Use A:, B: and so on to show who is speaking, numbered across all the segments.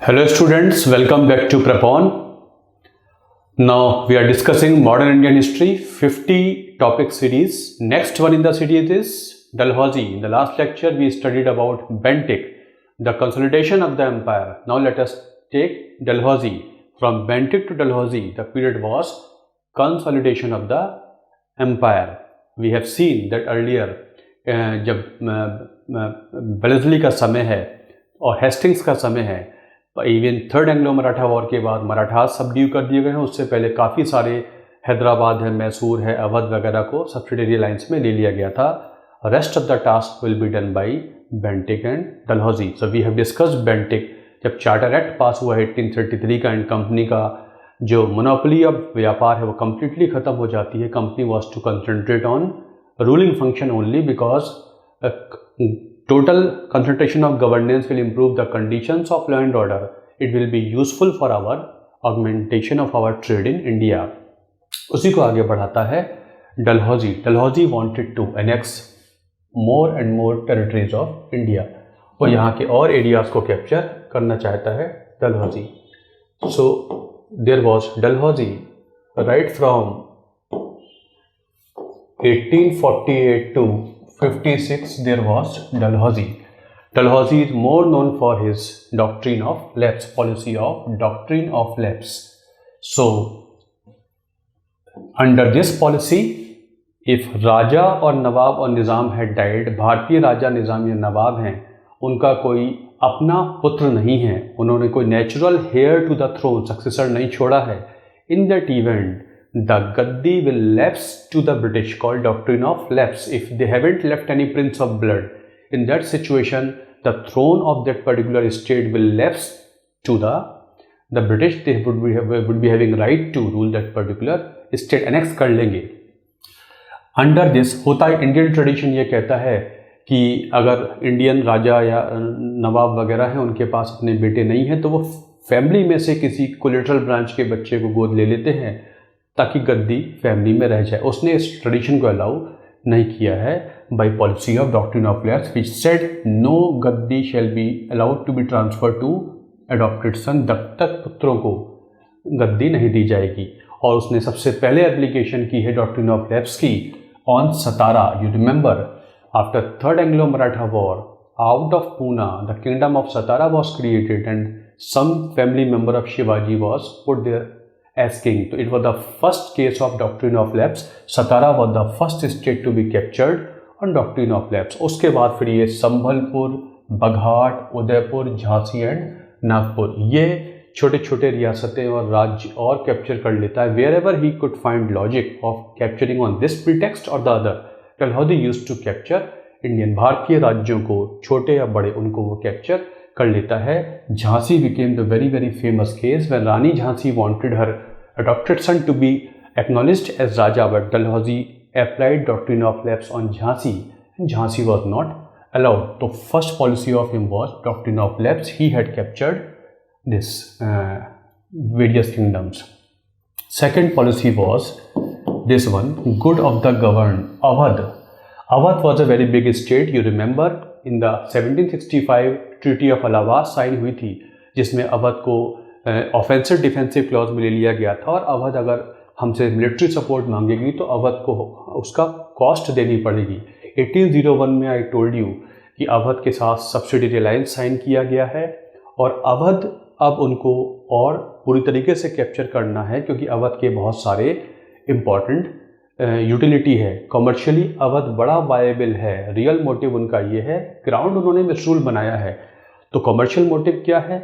A: Hello students, welcome back to Prepon. Now we are discussing modern Indian history 50 topic series. Next one in the series is Dalhousie. In the last lecture we studied about Bentic, the consolidation of the empire. Now let us take Dalhousie. From Bentic to Dalhousie, the period was consolidation of the empire. We have seen that earlier जब Wellesley का समय है और Hastings का समय है, even third Anglo Maratha war के बाद मराठास सबड्यू कर दिए गए हैं। उससे पहले काफ़ी सारे हैदराबाद है, मैसूर है, अवध वगैरह को सब्सिडियरी लाइन्स में ले लिया गया था। Rest of the task will be done by Bentinck and Dalhousie. So we have discussed Bentinck. जब चार्टर एक्ट पास हुआ 1833 का एंड कंपनी का जो मोनोपोली ऑफ व्यापार है वो कम्प्लीटली ख़त्म हो जाती है। Company was to concentrate on ruling function only because total concentration of governance will improve the conditions of law and order. It will be useful for our augmentation of our trade in India. उसी को आगे बढ़ाता है Dalhousie. Dalhousie wanted to annex more and more territories of India. वो यहाँ के और areas को कैप्चर करना चाहता है Dalhousie. So there was Dalhousie right from 1848 to 56 there was Dalhousie. Dalhousie is more known for his doctrine of lapse, policy of doctrine of lapse. So under this policy, if राजा और नवाब और निज़ाम had died, भारतीय राजा निज़ाम या नवाब हैं, उनका कोई अपना पुत्र नहीं है, उन्होंने कोई natural heir to the throne successor नहीं छोड़ा है, in that event the Gaddi will lapse to the British, called doctrine of lapse, if they haven't left any prince of blood. In that situation, the throne of that particular state will lapse to the British. They would be having right to rule that particular state, annex कर लेंगे. Under this होता है Indian tradition ये कहता है कि अगर Indian राजा या नवाब वगैरह हैं उनके पास अपने बेटे नहीं हैं तो वो फैमिली में से किसी कोलेटरल ब्रांच के बच्चे को गोद ले लेते हैं ताकि गद्दी फैमिली में रह जाए। उसने इस ट्रेडिशन को अलाउ नहीं किया है by policy of doctrine of lapse which said no gaddi shall be allowed to be transfer to adopted son. दत्तक तक पुत्रों को गद्दी नहीं दी जाएगी। और उसने सबसे पहले एप्लीकेशन की है डॉक्ट्रिन ऑफ लैप्स की ऑन Satara. You remember after third Anglo Maratha war out of Poona the kingdom of Satara was created and some family member of Shivaji was put there as king. So it was the first case of doctrine of lapse. Satara was the first state to be captured on doctrine of lapse. उसके बाद फिर ये संभलपुर, बघाट, Udaipur, Jhansi and Nagpur ये छोटे छोटे रियासतें और राज्य और कैप्चर कर लेता है wherever he could find logic of capturing on this pretext or the other. Dalhousie used to capture Indian भारतीय राज्यों को छोटे या बड़े उनको वो कैप्चर कर लेता है। Jhansi became the very famous case when Rani Jhansi wanted her adopted son to be acknowledged as Raja, but Dalhousie applied doctrine of lapse on Jhansi and Jhansi was not allowed. The first policy of him was doctrine of lapse. He had captured this various kingdoms. Second policy was this one, good of the governed. Awadh. Awadh was a very big state. You remember in the 1765 treaty of Allahabad sign हुई थी जिसमें अवध को offensive defensive clause में ले लिया गया था और अवध अगर हमसे मिलिट्री सपोर्ट मांगेगी तो अवध को उसका कॉस्ट देनी पड़ेगी। 1801 में आई टोल्ड यू कि अवध के साथ सब्सिडियरी अलायंस साइन किया गया है और अवध अब उनको और पूरी तरीके से कैप्चर करना है क्योंकि अवध के बहुत सारे इम्पॉर्टेंट यूटिलिटी है। कमर्शियली अवध बड़ा वायबल है। रियल मोटिव उनका ये है, ग्राउंड उन्होंने मिसरूल बनाया है। तो कमर्शियल मोटिव क्या है?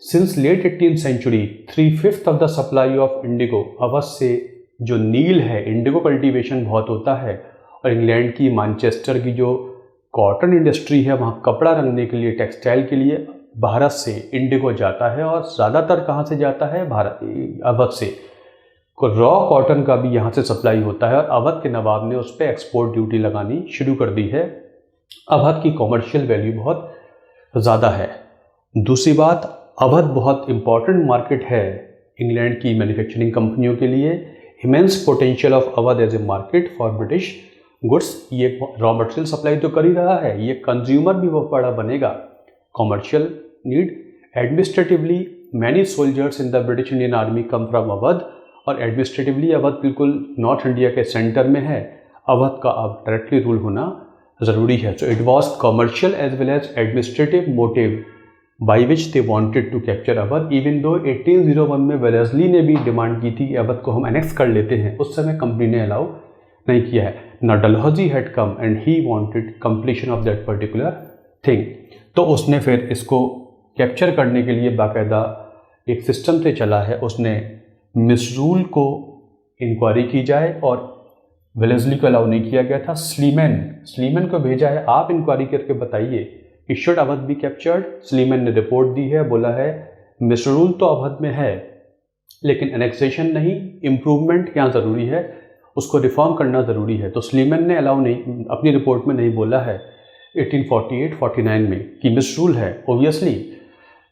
A: Since late 18th century 3/5 of the supply of indigo, Awadh से जो नील है इंडिगो कल्टीवेशन बहुत होता है और इंग्लैंड की मैनचेस्टर की जो कॉटन इंडस्ट्री है वहाँ कपड़ा रंगने के लिए टेक्सटाइल के लिए भारत से इंडिगो जाता है और ज़्यादातर कहाँ से जाता है? भारत, अवध से। रॉ कॉटन का भी यहाँ से सप्लाई होता है और अवध के नवाब ने उस पर एक्सपोर्ट ड्यूटी लगानी शुरू कर दी है। अवध की कॉमर्शियल वैल्यू बहुत ज़्यादा है। दूसरी बात, अवध बहुत इम्पॉर्टेंट मार्केट है इंग्लैंड की मैन्युफैक्चरिंग कंपनियों के लिए। Immense potential of Awadh as a market for British goods. ये रॉ मटेरियल सप्लाई तो कर ही रहा है, ये कंज्यूमर भी वो बड़ा बनेगा। Commercial need administratively many soldiers in the British Indian army come from Awadh, और एडमिनिस्ट्रेटिवली अवध बिल्कुल नॉर्थ इंडिया के सेंटर में है, अवध का अब डायरेक्टली रूल होना ज़रूरी है। So it was commercial as well as administrative motive by which they wanted to capture Awadh, even though 1801 में वेलेस्ली ने भी डिमांड की थी कि अवध को हम एनेक्स कर लेते हैं, उस समय कंपनी ने अलाउ नहीं किया है। ना Dalhousie had come and he wanted completion of that particular thing, तो उसने फिर इसको कैप्चर करने के लिए बाकायदा एक सिस्टम से चला है। उसने मिसरूल को इंक्वायरी की जाए और वेलेस्ली को अलाउ नहीं किया गया था। स्लीमैन को भेजा है, आप इंक्वायरी करके बताइए कि should Awadh be captured. Sleeman ने रिपोर्ट दी है, बोला है मिसरूल तो अवध में है लेकिन एनेक्सेशन नहीं, इम्प्रूवमेंट यहाँ ज़रूरी है, उसको रिफॉर्म करना ज़रूरी है। तो स्लीमैन ने अलाउ नहीं, अपनी रिपोर्ट में नहीं बोला है 1848-49 में कि मिसरूल है। ओबियसली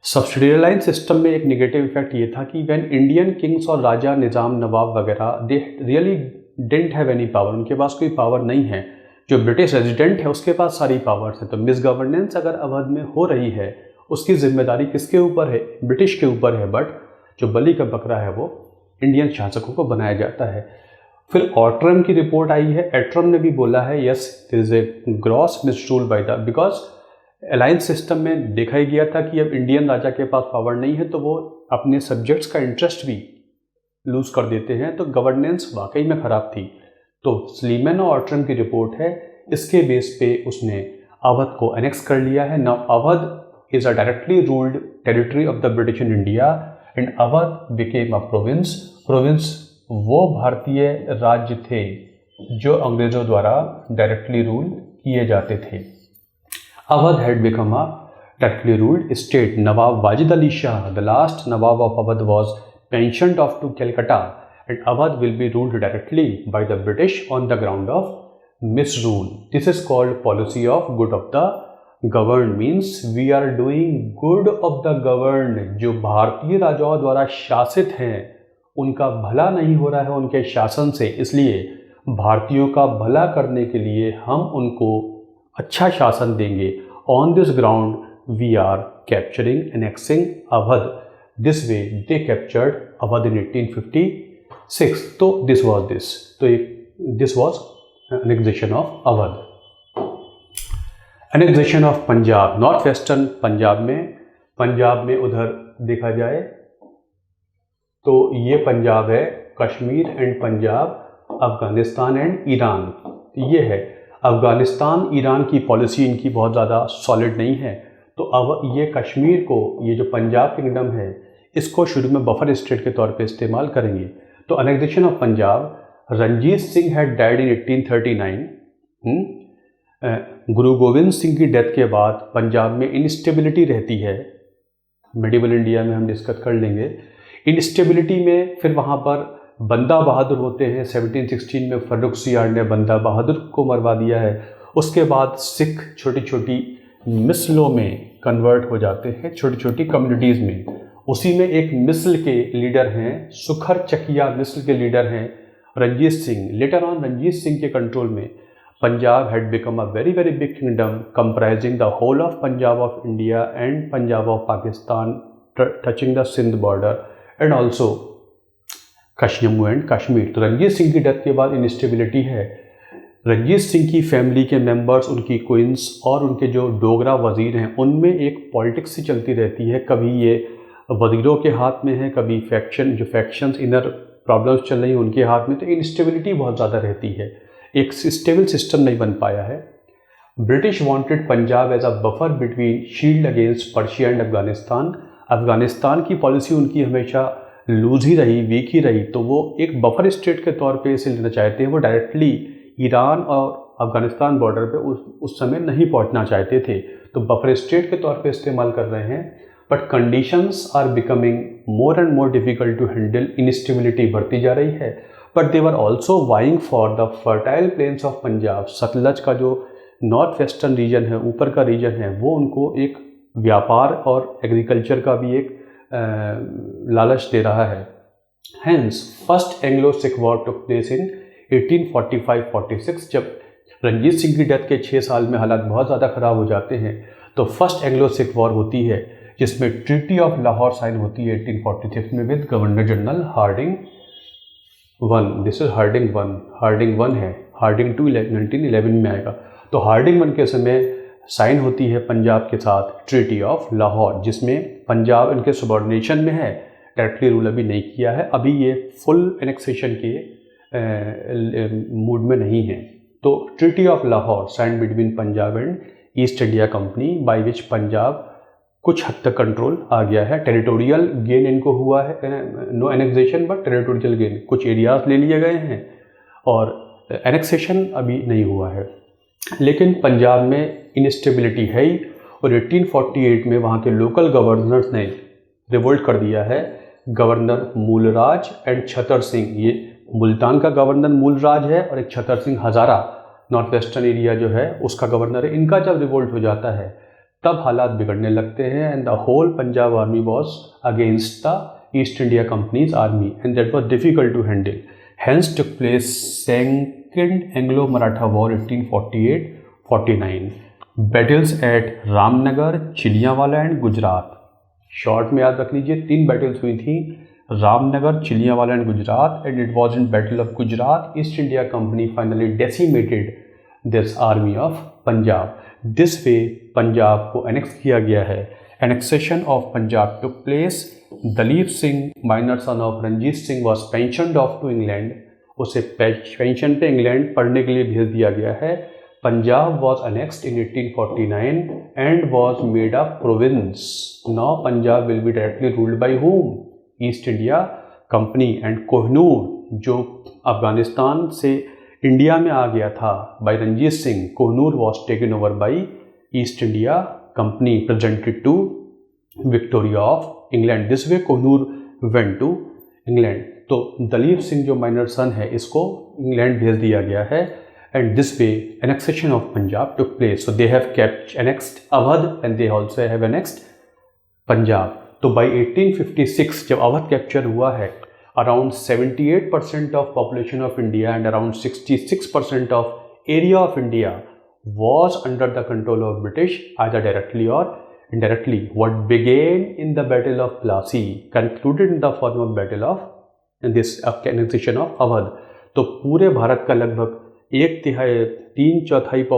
A: सब्सिडियरी लाइन सिस्टम में एक नेगेटिव इफेक्ट ये था कि व्हेन इंडियन किंग्स और राजा, निज़ाम, नवाब वगैरह they really didn't have any power, उनके पास कोई पावर नहीं है। जो ब्रिटिश रेजिडेंट है उसके पास सारी पावर्स है। तो मिस गवर्नेंस अगर अवध में हो रही है उसकी जिम्मेदारी किसके ऊपर है? ब्रिटिश के ऊपर है, बट जो बलि का बकरा है वो इंडियन शासकों को बनाया जाता है। फिर ऑट्रम की रिपोर्ट आई है, एट्रम ने भी बोला है yes there is a gross misrule by the, because alliance system में देखा ही गया था कि अब इंडियन राजा के पास पावर नहीं है तो वो अपने सब्जेक्ट्स का इंटरेस्ट भी लूज कर देते हैं, तो गवर्नेंस वाकई में ख़राब थी। तो स्लीमैन और ऑट्रम की रिपोर्ट है, इसके बेस पे उसने अवध को एनेक्स कर लिया है। Now Awadh is a directly ruled territory of the British in India and Awadh became a province. Province वो भारतीय राज्य थे जो अंग्रेज़ों द्वारा डायरेक्टली रूल किए जाते थे। Awadh had become a directly ruled state. Nawab Wajid Ali Shah, the last Nawab of Awadh, was pensioned off to Calcutta and Awadh will be ruled directly by the British on the ground of misrule. This is called policy of good of the governed, means we are doing good of the governed। जो भारतीय राजाओं द्वारा शासित हैं उनका भला नहीं हो रहा है उनके शासन से, इसलिए भारतीयों का भला करने के लिए हम उनको अच्छा शासन देंगे। On this ground we are capturing, annexing Awadh। This way they captured Awadh in 1856। तो this was annexation of Awadh। annexation of Punjab, north western Punjab में उधर देखा जाए तो ये पंजाब है, Kashmir and Punjab, Afghanistan and Iran. ये है अफगानिस्तान, ईरान की पॉलिसी इनकी बहुत ज़्यादा सॉलिड नहीं है, तो अब ये कश्मीर को, ये जो पंजाब किंगडम है इसको शुरू में बफर स्टेट के तौर पे इस्तेमाल करेंगे। तो annexation of Punjab, Ranjit Singh had died in 1839। Guru Govind Singh की डेथ के बाद पंजाब में इंस्टेबिलिटी रहती है, मिडिवल इंडिया में हम डिस्कस कर लेंगे। इंस्टेबिलिटी में फिर वहाँ पर बंदा बहादुर होते हैं। 1716 में फर्रुखसियार ने बंदा बहादुर को मरवा दिया है। उसके बाद सिख छोटी छोटी मिसलों में कन्वर्ट हो जाते हैं, छोटी छोटी कम्युनिटीज़ में। उसी में एक मिसल के लीडर हैं, सुखर चकिया मिसल के लीडर हैं रंजीत सिंह। लेटर ऑन रंजीत सिंह के कंट्रोल में Punjab had become a very very big kingdom comprising the whole of Punjab of India and Punjab of Pakistan, touching the Sindh border and also Jammu and Kashmir. तो रंजीत सिंह की डेथ के बाद इंस्टेबिलिटी है। रंजीत सिंह की फैमिली के मेंबर्स, उनकी क्वींस और उनके जो डोगरा वजीर हैं उनमें एक पॉलिटिक्स सी चलती रहती है। कभी ये वजीरों के हाथ में है, कभी फैक्शंस इनर प्रॉब्लम्स चल रही हैं उनके हाथ में, तो इंस्टेबिलिटी बहुत ज़्यादा रहती है, एक स्टेबल सिस्टम नहीं बन पाया है। British wanted Punjab as a buffer between shield against Persia and Afghanistan. Afghanistan की पॉलिसी उनकी हमेशा लूज ही रही, वीक ही रही, तो वो एक बफर स्टेट के तौर पे इसे लेना चाहते हैं। वो डायरेक्टली ईरान और अफगानिस्तान बॉर्डर पे उस समय नहीं पहुंचना चाहते थे, तो बफर स्टेट के तौर पे इस्तेमाल कर रहे हैं। But conditions are becoming more and more difficult to handle, instability बढ़ती जा रही है। But they were also vying for the fertile plains of Punjab. Sutlej का जो नॉर्थ वेस्टर्न रीजन है, ऊपर का रीजन है, वो उनको एक व्यापार और एग्रीकल्चर का भी एक लालच दे रहा है। Hence first Anglo Sikh war took place in 1845-46। जब रंजीत सिंह की डेथ के 6 साल में हालात बहुत ज़्यादा ख़राब हो जाते हैं तो फर्स्ट एंग्लो सिख वॉर होती है। जिसमें ट्रीटी ऑफ लाहौर साइन होती है 1846 में with governor general Hardinge one. This is Hardinge one है, हार्डिंग टू 1911 में आएगा। तो हार्डिंग वन के समय साइन होती है पंजाब के साथ ट्रीटी ऑफ लाहौर, जिसमें पंजाब इनके सबॉर्डिनेशन में है, डायरेक्टली रूल अभी नहीं किया है, अभी ये फुल एनेक्सेशन के मूड में नहीं है। तो treaty of Lahore sign between Punjab and East India Company, by which Punjab कुछ हद तक कंट्रोल आ गया है। टेरिटोरियल गेन इनको हुआ है, no annexation but territorial gain, कुछ एरियाज ले लिए गए हैं और एनेक्सेशन अभी नहीं हुआ है। लेकिन पंजाब में इनस्टेबिलिटी है ही, और 1848 में वहाँ के लोकल गवर्नर्स ने रिवोल्ट कर दिया है। गवर्नर मूलराज एंड छतर सिंह, ये मुल्तान का गवर्नर मूलराज है और एक छतर सिंह हज़ारा नॉर्थ वेस्टर्न एरिया जो है उसका गवर्नर है। इनका जब रिवोल्ट हो जाता है तब हालात बिगड़ने लगते हैं, and the whole Punjab army was against the East India company's army and that was difficult to handle. Hence took place second Anglo Maratha war 1848-49, battles at Ramnagar, Chilianwala and Gujarat. Short में याद रख लीजिए 3 बैटल्स हुई थी, Ramnagar, Chilianwala and Gujarat, and it was in battle of Gujarat East India company finally decimated this army of Punjab. This way Punjab को annex किया गया है। Annexation of Punjab took place. Duleep Singh, minor son of Ranjit Singh, was pensioned off to England. उसे pension पे England पढ़ने के लिए भेज दिया गया है। Punjab was annexed in 1849 and was made a province. Now Punjab will be directly ruled by whom? East India company. And Kohinoor जो अफगानिस्तान से इंडिया में आ गया था by Ranjit Singh, Kohinoor was taken over bye east India Company, presented to Victoria of England. This way Kohinoor went to England. तो दलीप सिंह जो minor सन है इसको इंग्लैंड भेज दिया गया है, and this way annexation of Punjab took place. So they have kept annexed Awadh and they also have annexed Punjab. तो bye 1856 जब अवध कैप्चर हुआ है, around 78% of population of India and around 66% of area of India was under the control of British either directly or indirectly. What began in the Battle of Plassey concluded in the form of Battle of this annexation of Awadh. तो पूरे भारत का लगभग 3/4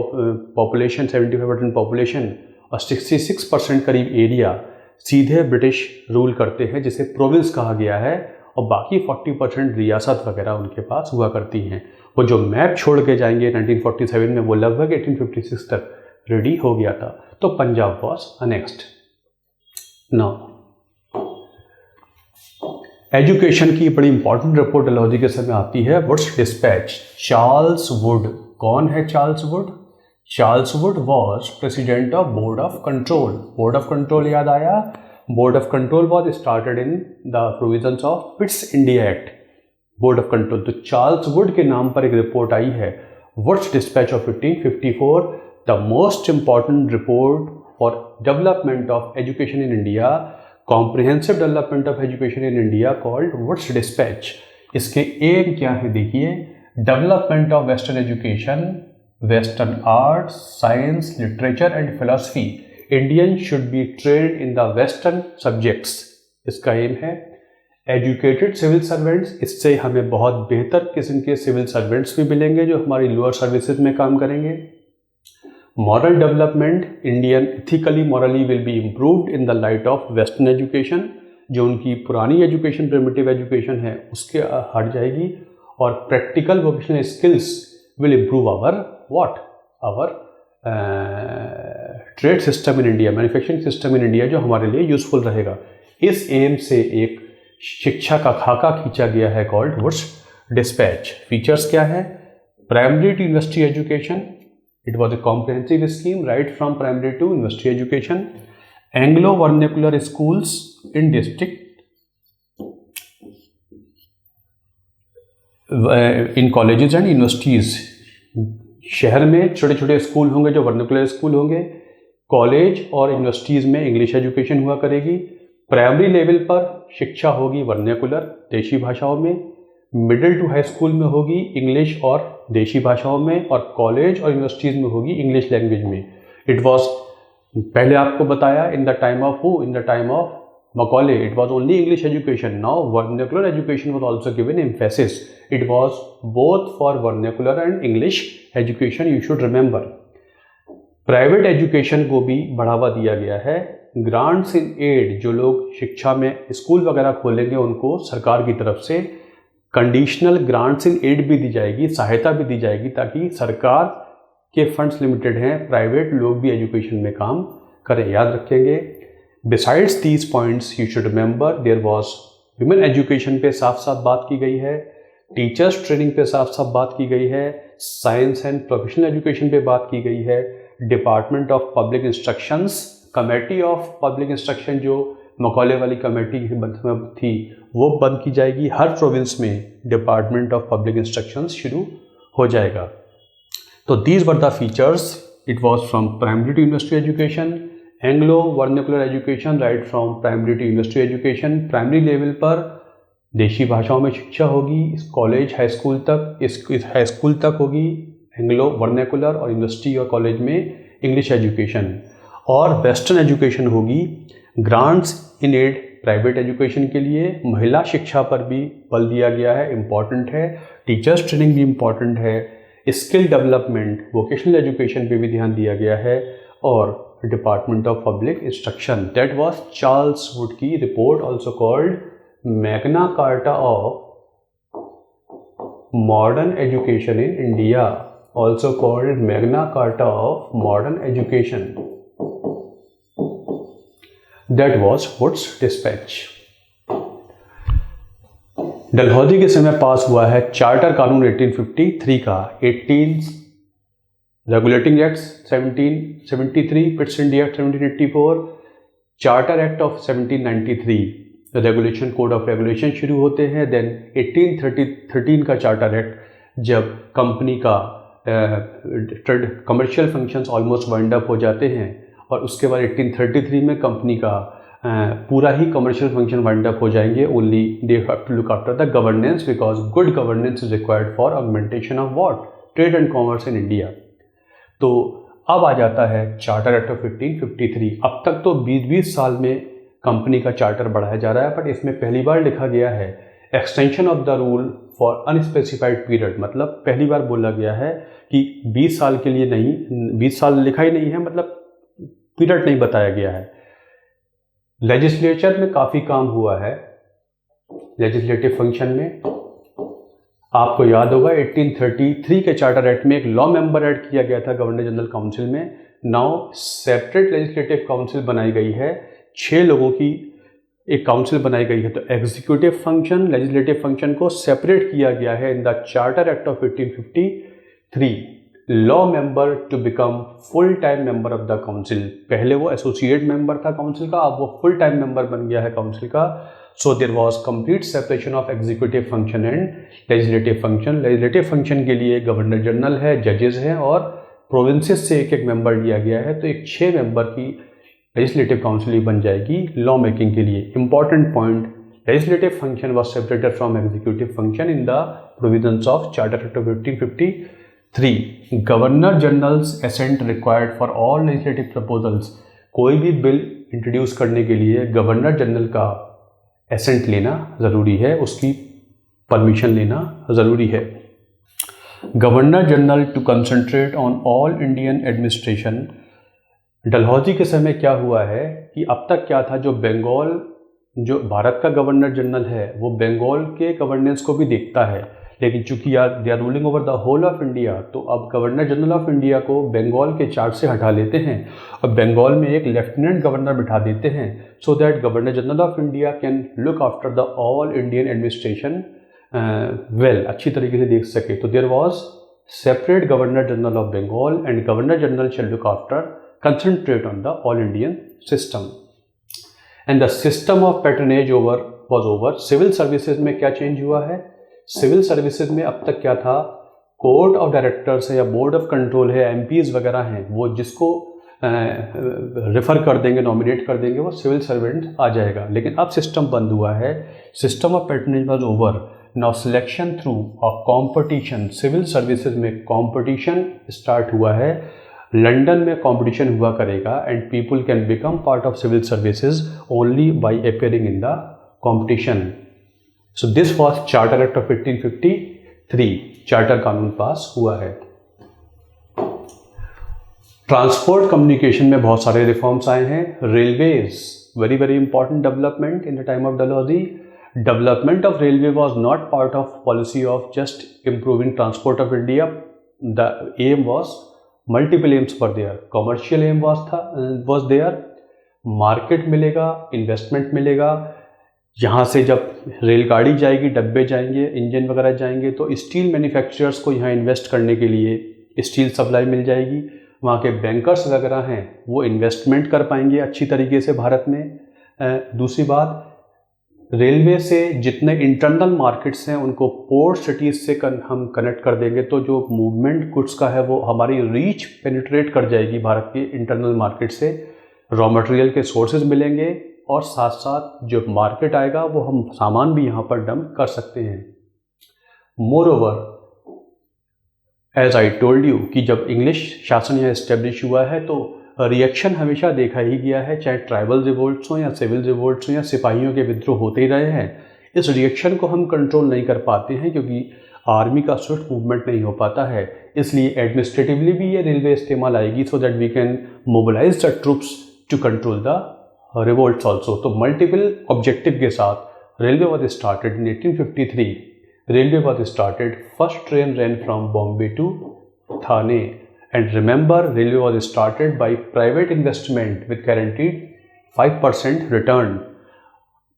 A: population, 75% population और 66% करीब area सीधे British rule करते हैं, जिसे प्रोविंस कहा गया है, और बाकी 40% रियासत वगैरह उनके पास हुआ करती हैं। वो जो मैप छोड़ के जाएंगे 1947 में, वो लगभग 1856 तक रेडी हो गया था। तो Punjab was annexed. Now education की बड़ी इंपॉर्टेंट रिपोर्ट डलहौजी के समय आती है, वुड्स डिस्पैच। चार्ल्स वुड, कौन है Charles Wood? Charles Wood was president of board of control. Board of control याद आया? Board of control was started in the provisions of Pitt's India act. Board of control, तो Charles Wood के नाम पर एक report आई है, Wood's dispatch of 1854, the most important report for development of education in India, comprehensive development of education in India called Wood's dispatch. इसके aim क्या है देखिए, development of western education, western arts, science, literature and philosophy. Indian should be trained in the western subjects. इसका aim है educated civil servants, इससे हमें बहुत बेहतर किस्म के सिविल सर्वेंट्स भी मिलेंगे जो हमारी लोअर सर्विसेज में काम करेंगे। Moral development, Indian ethically morally will be improved in the light of western education. जो उनकी पुरानी एजुकेशन, प्रिमिटिव एजुकेशन है, उसके हट जाएगी। और practical vocational skills will improve our what, our trade system in India, manufacturing system in India, जो हमारे लिए यूजफुल रहेगा। इस एम से एक शिक्षा का खाका खींचा गया है कॉल्ड वुड्स डिस्पैच। फीचर्स क्या है? Primary to university education, it was a comprehensive scheme right from primary to university education. Anglo vernacular schools in district, in colleges and universities. शहर में छोटे छोटे स्कूल होंगे जो वर्नेकुलर स्कूल होंगे, college और यूनिवर्सिटीज़ में इंग्लिश एजुकेशन हुआ करेगी। प्राइमरी लेवल पर शिक्षा होगी वर्नेकुलर, देशी भाषाओं में। मिडिल टू हाई स्कूल में होगी इंग्लिश और देशी भाषाओं में, और कॉलेज और यूनिवर्सिटीज़ में होगी इंग्लिश लैंग्वेज में। इट वॉज पहले आपको बताया in the time of who, in the time of Macaulay, it was only English education. Now vernacular education was also given emphasis. It was both for vernacular and English education, you should remember. Private education को भी बढ़ावा दिया गया है. Grants in aid, जो लोग शिक्षा में स्कूल वगैरह खोलेंगे उनको सरकार की तरफ से कंडीशनल ग्रांट्स इन एड भी दी जाएगी, सहायता भी दी जाएगी, ताकि सरकार के फंड्स लिमिटेड हैं, प्राइवेट लोग भी एजुकेशन में काम करें. याद रखेंगे. Besides these points, you should remember there was women education पे साफ साफ बात की गई है, टीचर्स ट्रेनिंग पे साफ साफ बात की गई है, साइंस एंड प्रोफेशनल एजुकेशन पे बात की गई है, department of public instructions, committee of public instruction जो मकौले वाली कमेटी थी वो बंद की जाएगी. हर प्रोविंस में डिपार्टमेंट ऑफ पब्लिक इंस्ट्रक्शंस शुरू हो जाएगा. तो these were the features. It was from primary to university education, Anglo vernacular education right from primary to university education. Primary level पर देशी भाषाओं में शिक्षा होगी, कॉलेज हाई स्कूल तक, इस हाई स्कूल तक होगी एंग्लो वर्नेकुलर, और यूनिवर्सिटी और कॉलेज में इंग्लिश एजुकेशन. और वेस्टर्न एजुकेशन होगी. Grants in aid private education के लिए. महिला शिक्षा पर भी बल दिया गया है, इम्पॉर्टेंट है. टीचर्स ट्रेनिंग भी इम्पॉर्टेंट है. स्किल डेवलपमेंट, वोकेशनल एजुकेशन पे भी ध्यान दिया गया है. और Department of Public Instruction. That was Charles Wood की report, also called Magna Carta of Modern Education in India, also called Magna Carta of Modern Education. That was Wood's dispatch. Dalhousie के समय पास हुआ है चार्टर कानून 1853 का. 18 regulating acts 1773, पिट्स India act 1784, charter act of 1793, regulation code of regulation शुरू होते हैं. Then 1813 का चार्टर एक्ट, जब कंपनी का commercial functions almost wind up हो जाते हैं, और उसके बाद 1833 में कंपनी का पूरा ही कमर्शियल फंक्शन वाइंड अप हो जाएंगे. Only they have to look after the governance, because good governance is required for augmentation of what, trade and commerce in India. तो अब आ जाता है चार्टर एक्ट ऑफ 1853. अब तक तो 20-20 साल में कंपनी का चार्टर बढ़ाया जा रहा है, बट इसमें पहली बार लिखा गया है extension of the rule for unspecified period. मतलब पहली बार बोला गया है कि 20 साल के लिए नहीं, 20 साल लिखा ही नहीं है, मतलब पीरियड नहीं बताया गया है. लेजिस्लेचर में काफ़ी काम हुआ है. लेजिस्लेटिव फंक्शन में आपको याद होगा 1833 के चार्टर एक्ट में एक लॉ मेंबर ऐड किया गया था गवर्नर जनरल काउंसिल में. नाउ सेपरेट लेजिस्लेटिव काउंसिल बनाई गई है, 6 लोगों की एक काउंसिल बनाई गई है. तो एग्जीक्यूटिव फंक्शन, लेजिस्लेटिव फंक्शन को सेपरेट किया गया है in the charter act of 1853. Law member to become full time member of the council. पहले वो एसोसिएट मेंबर था काउंसिल का, अब वो फुल टाइम मेंबर बन गया है काउंसिल का. So there was complete separation of executive function and legislative function. Legislative function के लिए गवर्नर जनरल है, जजेस हैं, और प्रोविंसेस से एक एक मेंबर लिया गया है. तो एक 6 मेंबर की लेजिस्लेटिव काउंसिल बन जाएगी लॉ मेकिंग के लिए. Important point, legislative function was separated from executive function in the provisions of charter act of 1853. Governor general's assent required for all legislative proposals. कोई भी बिल इंट्रोड्यूस करने के लिए गवर्नर जनरल का एसेंट लेना ज़रूरी है, उसकी परमिशन लेना ज़रूरी है. Governor general to concentrate on all Indian administration. Dalhousie के समय क्या हुआ है कि अब तक क्या था, जो बंगाल, जो भारत का गवर्नर जनरल है वो बंगाल के गवर्नेंस को भी देखता है, लेकिन चूंकि they are ruling over the whole of India, तो अब गवर्नर जनरल ऑफ इंडिया को बंगाल के चार्ज से हटा लेते हैं और बंगाल में एक लेफ्टिनेंट गवर्नर बिठा देते हैं, so that governor general of India can look after the all Indian administration well, अच्छी तरीके से देख सके. तो there was separate governor general of Bengal and governor general shall look after, concentrate on the all Indian system. And the system of patronage was over. Civil services में क्या change हुआ है? सिविल सर्विसेज में अब तक क्या था, कोर्ट ऑफ डायरेक्टर्स है या बोर्ड ऑफ कंट्रोल है, एमपीज वगैरह हैं, वो जिसको रेफर कर देंगे, नॉमिनेट कर देंगे, वो सिविल सर्वेंट आ जाएगा. लेकिन अब सिस्टम बंद हुआ है. System of patronage was over. Now selection through of competition. Civil services में कंपटीशन स्टार्ट हुआ है. लंदन में कंपटीशन हुआ करेगा and people can become part of civil services only by appearing in the competition. So this was charter act of 1853, charter कानून पास हुआ है। ट्रांसपोर्ट कम्युनिकेशन में बहुत सारे रिफॉर्म्स आए हैं। Railways, very very important development in the time of Dalhousie. Development of railway was not part of policy of just improving transport of India. The aim was, multiple aims were there. Commercial aim was there. Market मिलेगा, investment मिलेगा। यहाँ से जब रेलगाड़ी जाएगी, डब्बे जाएंगे, engine वगैरह जाएंगे, तो स्टील मैन्युफैक्चरर्स को यहाँ इन्वेस्ट करने के लिए स्टील सप्लाई मिल जाएगी। वहाँ के बैंकर्स वगैरह हैं वो इन्वेस्टमेंट कर पाएंगे अच्छी तरीके से भारत में। दूसरी बात, रेलवे से जितने इंटरनल मार्केट्स हैं उनको पोर्ट सिटीज़ से हम कनेक्ट कर देंगे, तो जो मूवमेंट गुड्स का है वो हमारी रीच पेनिट्रेट कर जाएगी भारत के इंटरनल मार्केट से। रॉ मटेरियल के सोर्सेज मिलेंगे और साथ साथ जो मार्केट आएगा वो हम सामान भी यहाँ पर डंप कर सकते हैं। More, as I told you कि जब इंग्लिश शासन यहाँ इस्टेब्लिश हुआ है तो रिएक्शन हमेशा देखा ही गया है, चाहे ट्राइबल रिवोल्ट्स हों या सिविल रिवोल्ट्स हों या सिपाहियों के विद्रोह होते ही रहे हैं। इस रिएक्शन को हम कंट्रोल नहीं कर पाते हैं क्योंकि आर्मी का स्विफ्ट मूवमेंट नहीं हो पाता है, इसलिए एडमिनिस्ट्रेटिवली भी ये रेलवे इस्तेमाल आएगी so that we can mobilise the troops to control the revolts also. तो मल्टीपल ऑब्जेक्टिव के साथ railway was started in 1853। Railway was started, first train ran from Bombay to Thane. And remember, railway was started by private investment with guaranteed 5% return.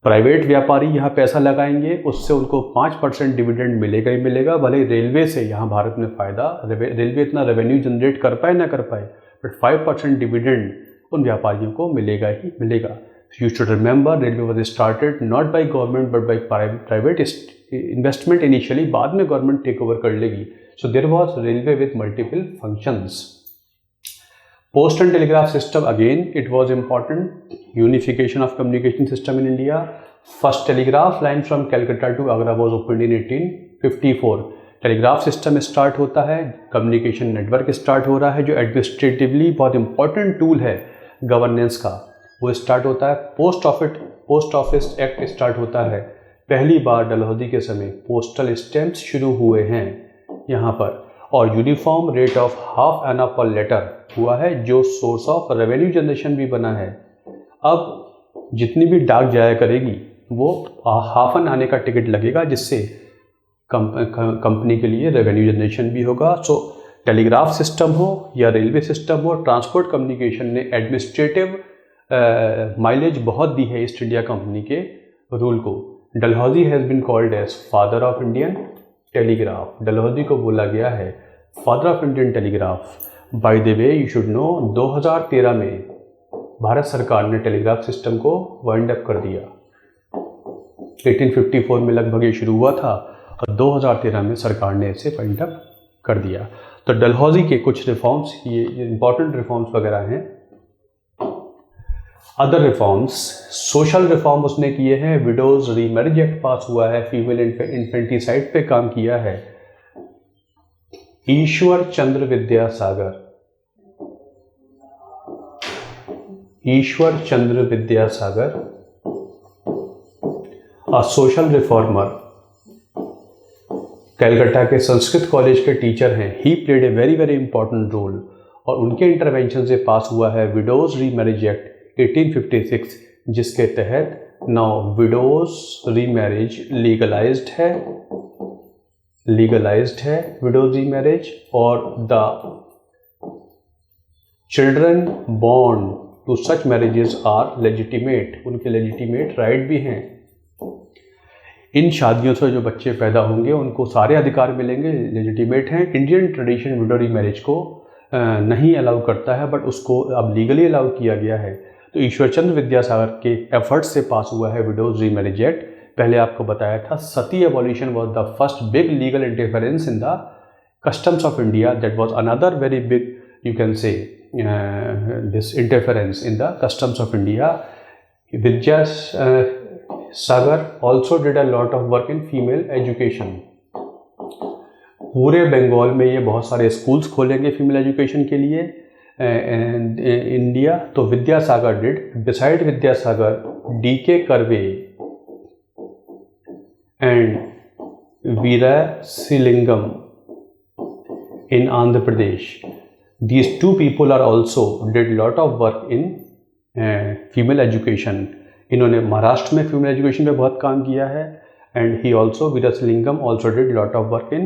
A: Private व्यापारी यहाँ पैसा लगाएंगे, उससे उनको 5% dividend मिलेगा ही मिलेगा। भले रेलवे से यहाँ भारत में फ़ायदा, रेलवे इतना रेवेन्यू जनरेट कर पाए ना कर पाए, बट 5% डिविडेंड उन व्यापारियों को मिलेगा ही मिलेगा। You should remember, railway was started not by government but by private investment initially, बाद में गवर्नमेंट टेक ओवर कर लेगी। So there was railway with multiple functions. Post and telegraph system, again it was important. Unification of communication system in India. First telegraph line from Calcutta to Agra was opened in 1854. Telegraph system start होता है, communication network start हो रहा है, जो administratively बहुत important tool है governance का, वो स्टार्ट होता है। पोस्ट ऑफिस एक्ट स्टार्ट होता है। पहली बार डलहौजी के समय पोस्टल स्टैम्प्स शुरू हुए हैं यहाँ पर, और यूनिफॉर्म रेट ऑफ हाफ आना पर लेटर हुआ है जो सोर्स ऑफ रेवेन्यू जनरेशन भी बना है। अब जितनी भी डाक जाया करेगी वो हाफ एन आने का टिकट लगेगा, जिससे कंपनी के लिए रेवेन्यू जनरेशन भी होगा। सो टेलीग्राफ सिस्टम हो या रेलवे सिस्टम हो, ट्रांसपोर्ट कम्युनिकेशन ने एडमिनिस्ट्रेटिव माइलेज बहुत दी है ईस्ट इंडिया कंपनी के रूल को। Dalhousie has been called as father of Indian telegraph. Dalhousie को बोला गया है father of Indian telegraph. By the way you should know, 2013 में भारत सरकार ने टेलीग्राफ सिस्टम को वाइंड अप कर दिया। 1854 में लगभग ये शुरू हुआ था और 2013 में सरकार ने इसे वाइंड अप कर दिया। तो डलहौजी के कुछ रिफॉर्म्स, ये इंपॉर्टेंट रिफॉर्म्स वगैरह हैं। अदर रिफॉर्म्स, सोशल रिफॉर्म उसने किए हैं। विडोज रीमैरिज एक्ट पास हुआ है, फीमेल इन्फेंटिसाइड पे काम किया है। Ishwar Chandra Vidyasagar, Ishwar Chandra Vidyasagar, a social reformer, Calcutta के संस्कृत कॉलेज के टीचर हैं। He played a very very important role, और उनके इंटरवेंशन से पास हुआ है विडोज रीमैरिज एक्ट 1856, जिसके तहत नाउ विडोज रीमैरिज लीगलाइज्ड है विडोज रीमैरिज, और the children born to such marriages are legitimate, उनके लेजिटिमेट राइट भी हैं। इन शादियों से जो बच्चे पैदा होंगे उनको सारे अधिकार मिलेंगे, लेजिटिमेट हैं। इंडियन ट्रेडिशन विडो रीमैरिज को नहीं अलाउ करता है, बट उसको अब लीगली अलाउ किया गया है। तो ईश्वरचंद्र विद्यासागर के एफर्ट्स से पास हुआ है विडोज रीमैरिज एक्ट। पहले आपको बताया था sati abolition was the first big legal interference in the customs of India. That was another very big, you can say, this interference in the customs of India. Vidyasagar also did a lot of work in female education. पूरे बंगाल में ये बहुत सारे schools खोलेंगे female education के लिए। India, तो Vidyasagar did. Beside Vidyasagar, DK Karve and Veeresalingam in Andhra Pradesh. These two people are also did lot of work in female education. इन्होंने महाराष्ट्र में फीमेल एजुकेशन पे बहुत काम किया है. And he also, Veeresalingam also did lot of work in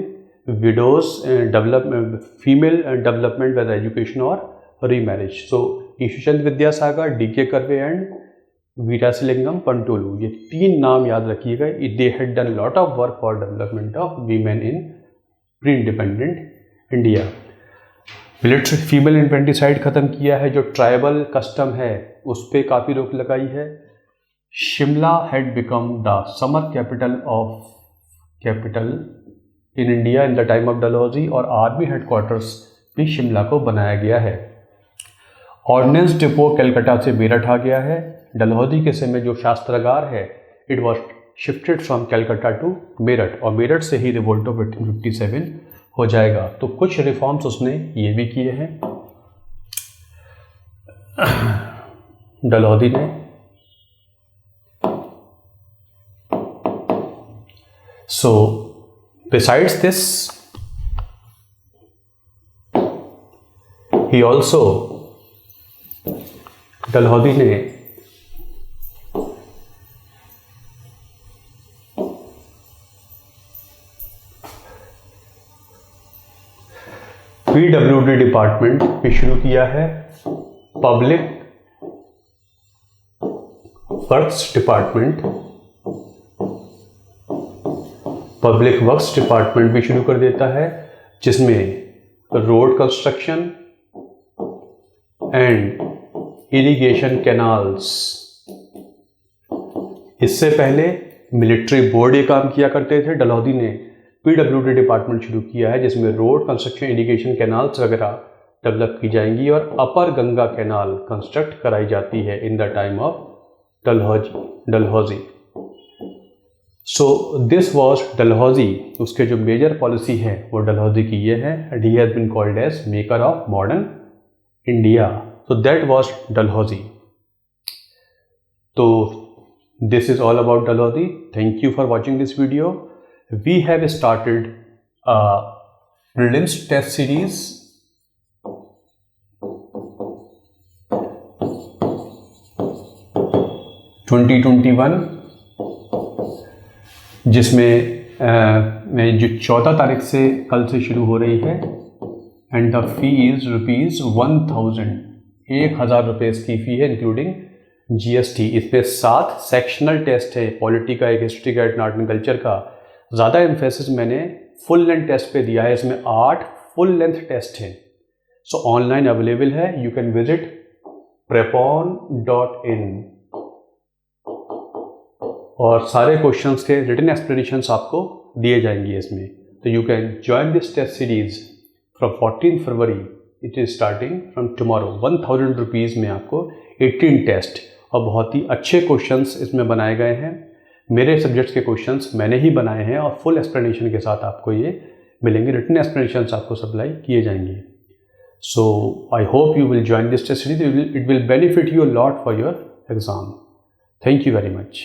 A: widows development, female development with education और remarriage. So Ishwarchand Vidyasagar, DK Karve and Veeresalingam Pantulu, ये 3 नाम याद रखिएगा. They had done lot of work for development of women in pre independent India. Military female infanticide ख़त्म किया है. जो tribal custom है उस पर काफ़ी रोक लगाई है. Shimla had become the summer capital in India in the time of Dalhousie, और आर्मी हेडक्वार्टर्स भी शिमला को बनाया गया है. ऑर्डिनेंस डिपो कलकत्ता से मेरठ आ गया है. डलहौजी के समय जो शास्त्रागार है it was shifted from Calcutta to Meerut, और मेरठ से ही रिवोल्ट ऑफ 1857 हो जाएगा. तो कुछ रिफॉर्म्स उसने ये भी किए हैं डलहौजी ने. So besides this he also, Dalhousie ने PWD डिपार्टमेंट भी शुरू किया है. पब्लिक वर्क्स डिपार्टमेंट भी शुरू कर देता है, जिसमें road construction and irrigation canals. इससे पहले मिलिट्री बोर्ड ये काम किया करते थे. डलहौजी ने PWD डिपार्टमेंट शुरू किया है, जिसमें रोड कंस्ट्रक्शन, इरिगेशन कैनाल्स वगैरह डेवलप की जाएंगी, और अपर गंगा कैनाल कंस्ट्रक्ट कराई जाती है in the time of Dalhousie. So this was Dalhousie. उसके जो मेजर पॉलिसी है वो डलहौजी की ये है. And he has been called as maker of modern India. So that was Dalhousie. तो this is all about Dalhousie. Thank you for watching this video. We have started a prelims test series जिसमें जो 14 तारीख से कल से शुरू हो रही है. And the fee is ₹1000. 1000 रुपये इसकी फ़ी है इंक्लूडिंग GST. इस पर 7 सेक्शनल टेस्ट है. पॉलिटी का, एक हिस्ट्री का, एक आर्ट एंड कल्चर का. ज़्यादा एम्फेसिस मैंने फुल लेंथ टेस्ट पे दिया है. इसमें 8 फुल लेंथ टेस्ट हैं. सो ऑनलाइन अवेलेबल है. यू कैन विजिट prepon.in, और सारे क्वेश्चंस के रिटन एक्सप्लेनेशंस आपको दिए जाएंगे इसमें. तो you can join this test series from 14 February. It is starting from tomorrow. 1000 rupees में आपको 18 टेस्ट और बहुत ही अच्छे क्वेश्चंस इसमें बनाए गए हैं. मेरे सब्जेक्ट्स के क्वेश्चंस मैंने ही बनाए हैं, और फुल एक्सप्लेनेशन के साथ आपको ये मिलेंगे. रिटन एक्सप्लेनेशंस आपको सप्लाई किए जाएंगे. So I hope you will join this test series. It will benefit you a lot for your exam. Thank you very much.